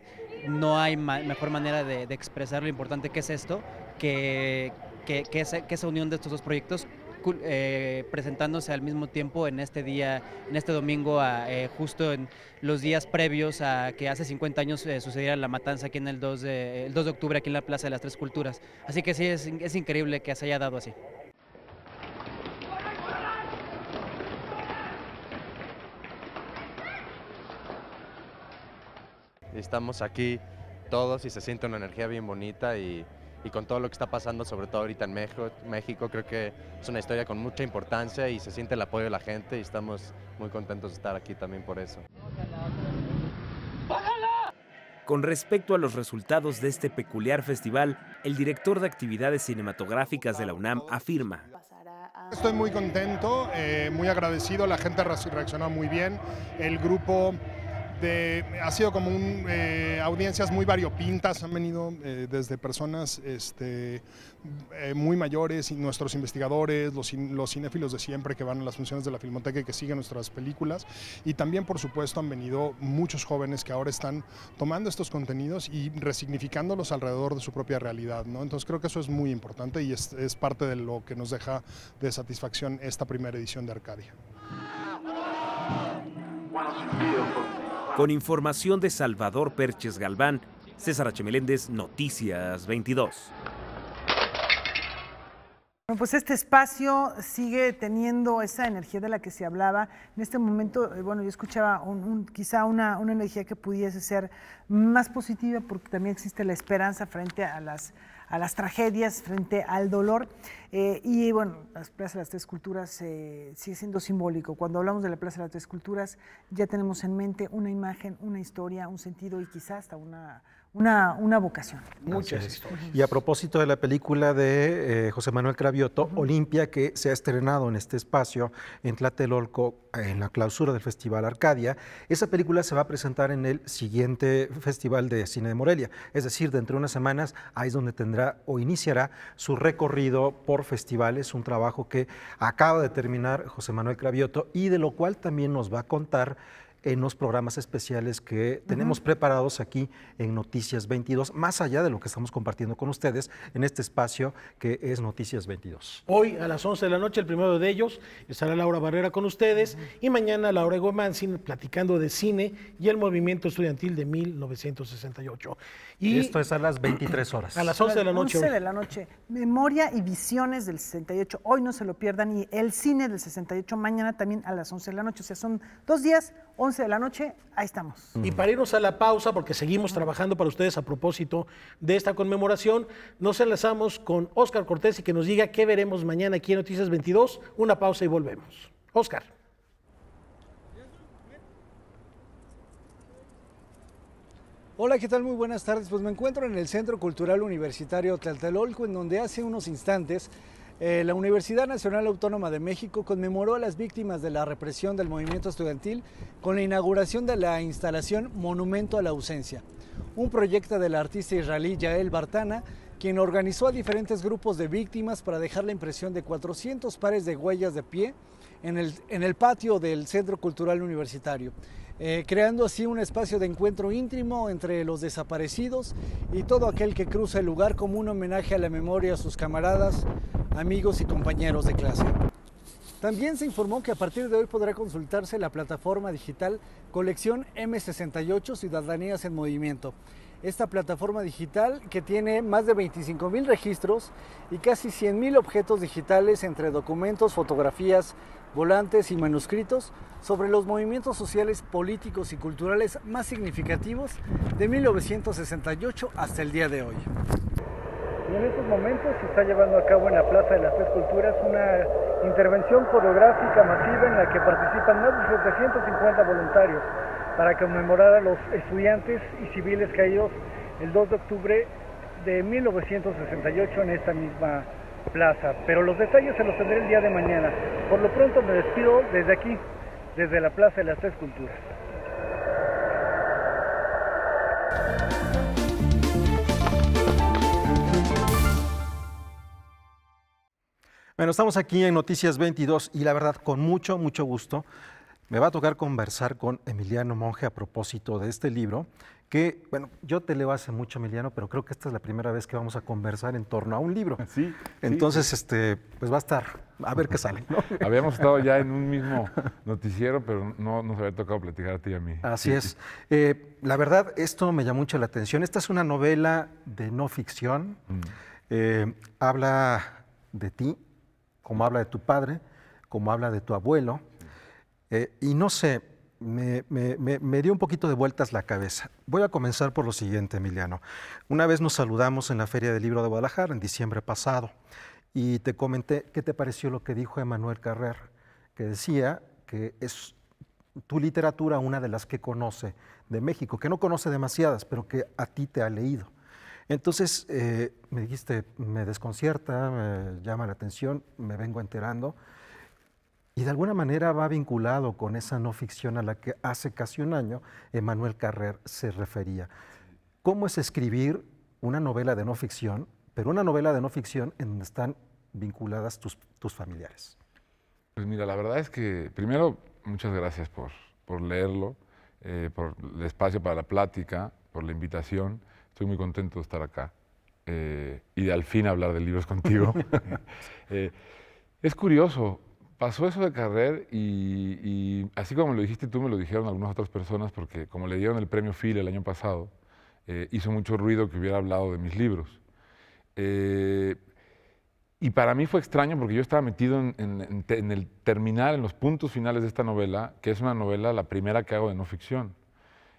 No hay mejor manera de expresar lo importante que es esto, que esa unión de estos dos proyectos presentándose al mismo tiempo en este día, en este domingo, justo en los días previos a que hace 50 años sucediera la matanza aquí en el 2 de octubre, aquí en la Plaza de las Tres Culturas. Así que sí, es increíble que se haya dado así. Estamos aquí todos y se siente una energía bien bonita y con todo lo que está pasando, sobre todo ahorita en México, creo que es una historia con mucha importancia y se siente el apoyo de la gente y estamos muy contentos de estar aquí también por eso. Con respecto a los resultados de este peculiar festival, el director de actividades cinematográficas de la UNAM afirma: estoy muy contento, muy agradecido, la gente reaccionó muy bien, el grupo ha sido como audiencias muy variopintas, han venido desde personas muy mayores, y nuestros investigadores, los cinéfilos de siempre que van a las funciones de la Filmoteca y que siguen nuestras películas, y también por supuesto han venido muchos jóvenes que ahora están tomando estos contenidos y resignificándolos alrededor de su propia realidad, ¿no? Entonces creo que eso es muy importante y es parte de lo que nos deja de satisfacción esta primera edición de Arcadia. Con información de Salvador Perches Galván, César H. Meléndez, Noticias 22. Bueno, pues este espacio sigue teniendo esa energía de la que se hablaba. En este momento, bueno, yo escuchaba quizá una energía que pudiese ser más positiva, porque también existe la esperanza frente a las tragedias, frente al dolor. Y bueno, la Plaza de las Tres Culturas sigue siendo simbólico. Cuando hablamos de la Plaza de las Tres Culturas, ya tenemos en mente una imagen, una historia, un sentido y quizás hasta una vocación. Muchas historias. Y a propósito de la película de José Manuel Cravioto, Olimpia, que se ha estrenado en este espacio en Tlatelolco en la clausura del Festival Arcadia, esa película se va a presentar en el siguiente Festival de Cine de Morelia, es decir, dentro de unas semanas, ahí es donde tendrá o iniciará su recorrido por festivales, un trabajo que acaba de terminar José Manuel Cravioto y de lo cual también nos va a contar en los programas especiales que tenemos preparados aquí en Noticias 22, más allá de lo que estamos compartiendo con ustedes en este espacio que es Noticias 22. Hoy a las 11 de la noche, el primero de ellos, estará Laura Barrera con ustedes y mañana Laura Egomansin platicando de cine y el movimiento estudiantil de 1968. Y esto es a las 23 horas. A las 11 de la noche. 11 de la noche. Memoria y visiones del 68. Hoy no se lo pierdan. Y el cine del 68 mañana también a las 11 de la noche. O sea, son 2 días, 11 de la noche, ahí estamos. Y para irnos a la pausa, porque seguimos trabajando para ustedes a propósito de esta conmemoración, nos enlazamos con Óscar Cortés y que nos diga qué veremos mañana aquí en Noticias 22. Una pausa y volvemos. Óscar. Hola, ¿qué tal? Muy buenas tardes. Pues me encuentro en el Centro Cultural Universitario Tlatelolco, en donde hace unos instantes La Universidad Nacional Autónoma de México conmemoró a las víctimas de la represión del movimiento estudiantil con la inauguración de la instalación Monumento a la Ausencia, un proyecto del artista israelí Yael Bartana, quien organizó a diferentes grupos de víctimas para dejar la impresión de 400 pares de huellas de pie en el patio del Centro Cultural Universitario, creando así un espacio de encuentro íntimo entre los desaparecidos y todo aquel que cruza el lugar como un homenaje a la memoria a sus camaradas, amigos y compañeros de clase. También se informó que a partir de hoy podrá consultarse la plataforma digital Colección M68 Ciudadanías en Movimiento. Esta plataforma digital, que tiene más de 25,000 registros y casi 100,000 objetos digitales entre documentos, fotografías, volantes y manuscritos sobre los movimientos sociales, políticos y culturales más significativos de 1968 hasta el día de hoy. Y en estos momentos se está llevando a cabo en la Plaza de las Tres Culturas una intervención coreográfica masiva en la que participan más de 750 voluntarios para conmemorar a los estudiantes y civiles caídos el 2 de octubre de 1968 en esta misma plaza. Pero los detalles se los tendré el día de mañana. Por lo pronto me despido desde aquí, desde la Plaza de las Tres Culturas. Bueno, estamos aquí en Noticias 22 y la verdad, con mucho gusto, me va a tocar conversar con Emiliano Monge a propósito de este libro, que, bueno, yo te leo hace mucho, Emiliano, pero creo que esta es la primera vez que vamos a conversar en torno a un libro. Sí. Entonces, pues va a estar, a ver qué sale, ¿no? Habíamos estado ya en un mismo noticiero, pero no nos había tocado platicar a ti y a mí. Así es. La verdad, esto me llamó mucho la atención. Esta es una novela de no ficción. Habla de ti, como habla de tu padre, como habla de tu abuelo. Y no sé, me dio un poquito de vueltas la cabeza. Voy a comenzar por lo siguiente, Emiliano. Una vez nos saludamos en la Feria del Libro de Guadalajara, en diciembre pasado, y te comenté qué te pareció lo que dijo Emmanuel Carrer, que decía que es tu literatura una de las que conoce de México, que no conoce demasiadas, pero que a ti te ha leído. Entonces me dijiste, me desconcierta, me llama la atención, me vengo enterando. Y de alguna manera va vinculado con esa no ficción a la que hace casi un año Emmanuel Carrer se refería. ¿Cómo es escribir una novela de no ficción, pero una novela de no ficción en donde están vinculadas tus familiares? Pues mira, la verdad es que, primero, muchas gracias por leerlo, por el espacio para la plática, por la invitación. Estoy muy contento de estar acá y de al fin hablar de libros contigo. Es curioso. Pasó eso de Carrer y así como me lo dijiste tú, me lo dijeron algunas otras personas, porque como le dieron el premio Phil el año pasado, hizo mucho ruido que hubiera hablado de mis libros. Y para mí fue extraño porque yo estaba metido en el terminar, en los puntos finales de esta novela, que es una novela, la primera que hago de no ficción,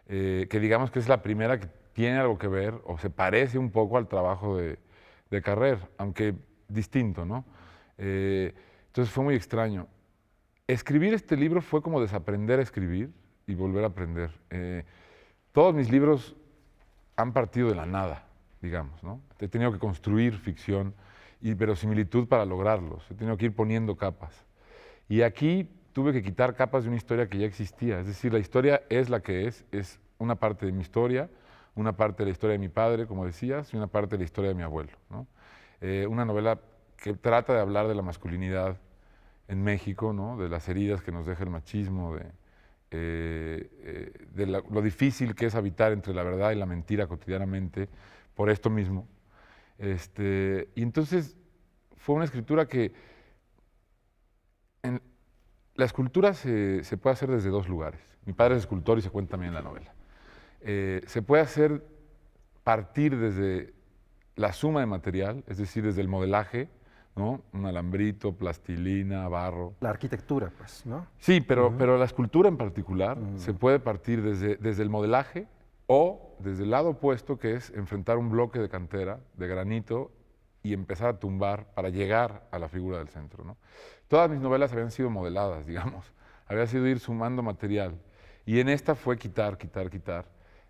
que digamos que es la primera que tiene algo que ver o se parece un poco al trabajo de Carrer, aunque distinto, ¿no? Entonces fue muy extraño. Escribir este libro fue como desaprender a escribir y volver a aprender. Todos mis libros han partido de la nada, digamos, ¿no? He tenido que construir ficción y verosimilitud para lograrlos. He tenido que ir poniendo capas. Y aquí tuve que quitar capas de una historia que ya existía. Es decir, la historia es la que es una parte de mi historia, una parte de la historia de mi padre, como decías, y una parte de la historia de mi abuelo, ¿no? Una novela que trata de hablar de la masculinidad en México, ¿no? De las heridas que nos deja el machismo, de lo difícil que es habitar entre la verdad y la mentira cotidianamente por esto mismo. Y entonces fue una escritura que la escultura se puede hacer desde dos lugares. Mi padre es escultor y se cuenta también en la novela. Se puede hacer partir desde la suma de material, es decir, desde el modelaje, ¿no? Un alambrito, plastilina, barro. La arquitectura, pues, ¿no? Sí, pero la escultura en particular se puede partir desde el modelaje o desde el lado opuesto, que es enfrentar un bloque de cantera, de granito, y empezar a tumbar para llegar a la figura del centro, ¿no? Todas mis novelas habían sido modeladas, digamos. Había sido ir sumando material. Y en esta fue quitar.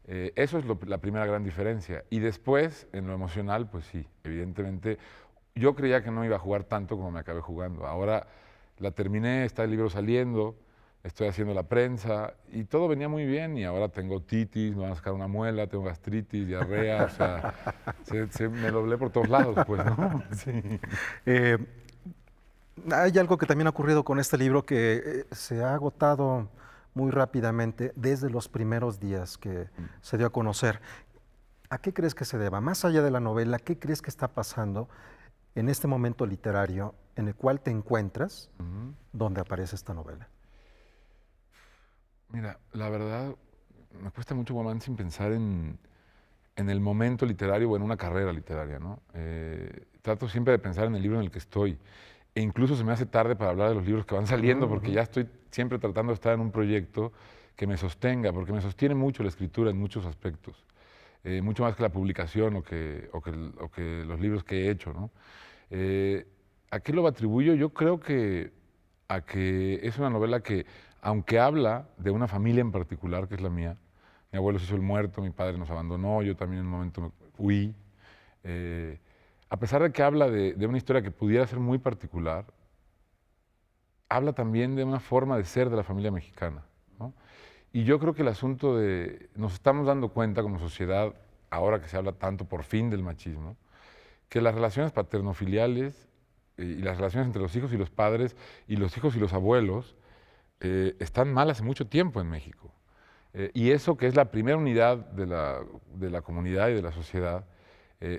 Eso es la primera gran diferencia. Y después, en lo emocional, pues sí, evidentemente, yo creía que no iba a jugar tanto como me acabé jugando. Ahora la terminé, está el libro saliendo, estoy haciendo la prensa y todo venía muy bien y ahora tengo titis, me van a sacar una muela, tengo gastritis, diarrea, o sea, me doblé por todos lados, pues, ¿no? Sí. Hay algo que también ha ocurrido con este libro que se ha agotado muy rápidamente desde los primeros días que se dio a conocer. ¿A qué crees que se deba? Más allá de la novela, ¿qué crees que está pasando en este momento literario en el cual te encuentras donde aparece esta novela? Mira, la verdad, me cuesta mucho, Guamán, sin pensar en el momento literario o en una carrera literaria, ¿no? Trato siempre de pensar en el libro en el que estoy. E incluso se me hace tarde para hablar de los libros que van saliendo, porque ya estoy siempre tratando de estar en un proyecto que me sostenga, porque me sostiene mucho la escritura en muchos aspectos. Mucho más que la publicación o que los libros que he hecho, ¿no? ¿A qué lo atribuyo? Yo creo que a que es una novela que, aunque habla de una familia en particular, que es la mía, mi abuelo se hizo el muerto, mi padre nos abandonó, yo también en un momento huí, a pesar de que habla de una historia que pudiera ser muy particular, habla también de una forma de ser de la familia mexicana, ¿no? Y yo creo que el asunto nos estamos dando cuenta como sociedad, ahora que se habla tanto por fin del machismo, que las relaciones paternofiliales y las relaciones entre los hijos y los padres y los hijos y los abuelos están mal hace mucho tiempo en México. Y eso, que es la primera unidad de la comunidad y de la sociedad,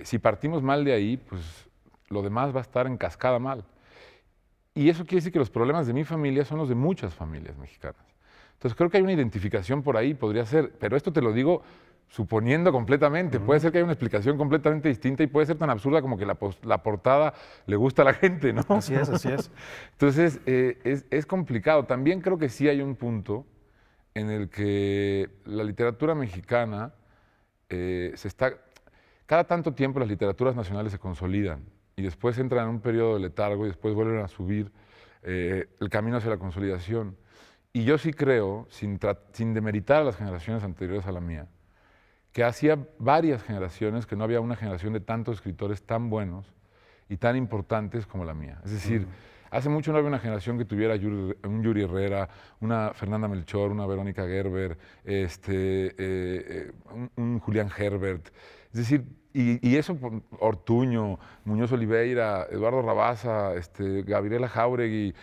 si partimos mal de ahí, pues lo demás va a estar en cascada mal. Y eso quiere decir que los problemas de mi familia son los de muchas familias mexicanas. Entonces creo que hay una identificación por ahí, podría ser, pero esto te lo digo suponiendo completamente. Puede ser que haya una explicación completamente distinta y puede ser tan absurda como que la portada le gusta a la gente, ¿no? Así es, así es. Entonces es complicado. También creo que sí hay un punto en el que la literatura mexicana cada tanto tiempo las literaturas nacionales se consolidan y después entran en un periodo de letargo y después vuelven a subir el camino hacia la consolidación. Y yo sí creo, sin demeritar a las generaciones anteriores a la mía, que hacía varias generaciones que no había una generación de tantos escritores tan buenos y tan importantes como la mía. Es decir, hace mucho no había una generación que tuviera un Yuri Herrera, una Fernanda Melchor, una Verónica Gerber, un Julián Herbert. Es decir, y eso, Ortuño, Muñoz Oliveira, Eduardo Rabasa, Gabriela Jáuregui,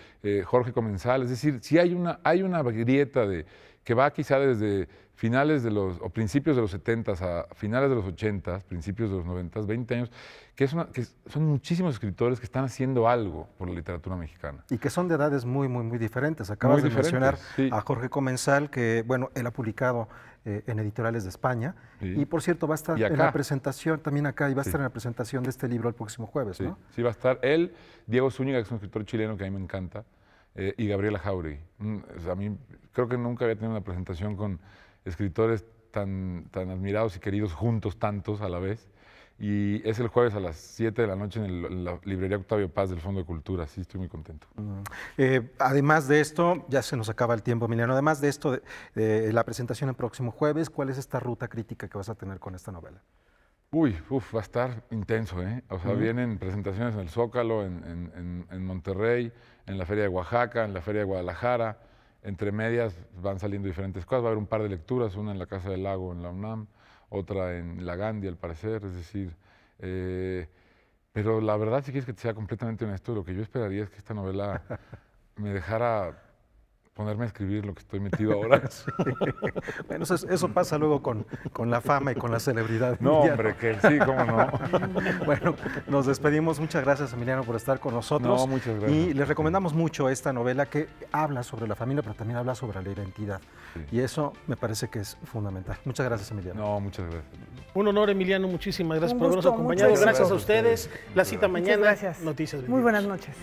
Jorge Comensal. Es decir, sí hay una grieta que va quizá desde finales o principios de los 70s a finales de los 80s, principios de los 90s, 20 años, que son muchísimos escritores que están haciendo algo por la literatura mexicana. Y que son de edades muy, muy, muy diferentes. Acabas de mencionar a Jorge Comensal, que, bueno, él ha publicado en editoriales de España, y por cierto va a estar en la presentación también acá, y va a estar en la presentación de este libro el próximo jueves, ¿no? Sí, va a estar él, Diego Zúñiga, que es un escritor chileno que a mí me encanta, y Gabriela Jáuregui. A mí creo que nunca había tenido una presentación con escritores tan admirados y queridos juntos, tantos a la vez. Y es el jueves a las 7 de la noche en la librería Octavio Paz del Fondo de Cultura. Sí, estoy muy contento. Además de esto, ya se nos acaba el tiempo, Emiliano, además de esto, de la presentación el próximo jueves, ¿cuál es esta ruta crítica que vas a tener con esta novela? Va a estar intenso, ¿eh? O sea, vienen presentaciones en el Zócalo, en Monterrey, en la Feria de Oaxaca, en la Feria de Guadalajara. Entre medias van saliendo diferentes cosas. Va a haber un par de lecturas, una en la Casa del Lago, en la UNAM, otra en la Gandhi, al parecer. Es decir, pero la verdad, si quieres que te sea completamente honesto, lo que yo esperaría es que esta novela me dejara ponerme a escribir lo que estoy metido ahora. Sí. Bueno, eso pasa luego con la fama y con la celebridad. No, hombre, que sí, cómo no. Bueno, nos despedimos. Muchas gracias, Emiliano, por estar con nosotros. No, muchas gracias. Y les recomendamos mucho esta novela que habla sobre la familia, pero también habla sobre la identidad. Sí. Y eso me parece que es fundamental. Muchas gracias, Emiliano. No, muchas gracias. Un honor, Emiliano. Muchísimas gracias por habernos acompañado. Gracias a ustedes. La cita mañana. Gracias. Noticias. Muy buenas noches.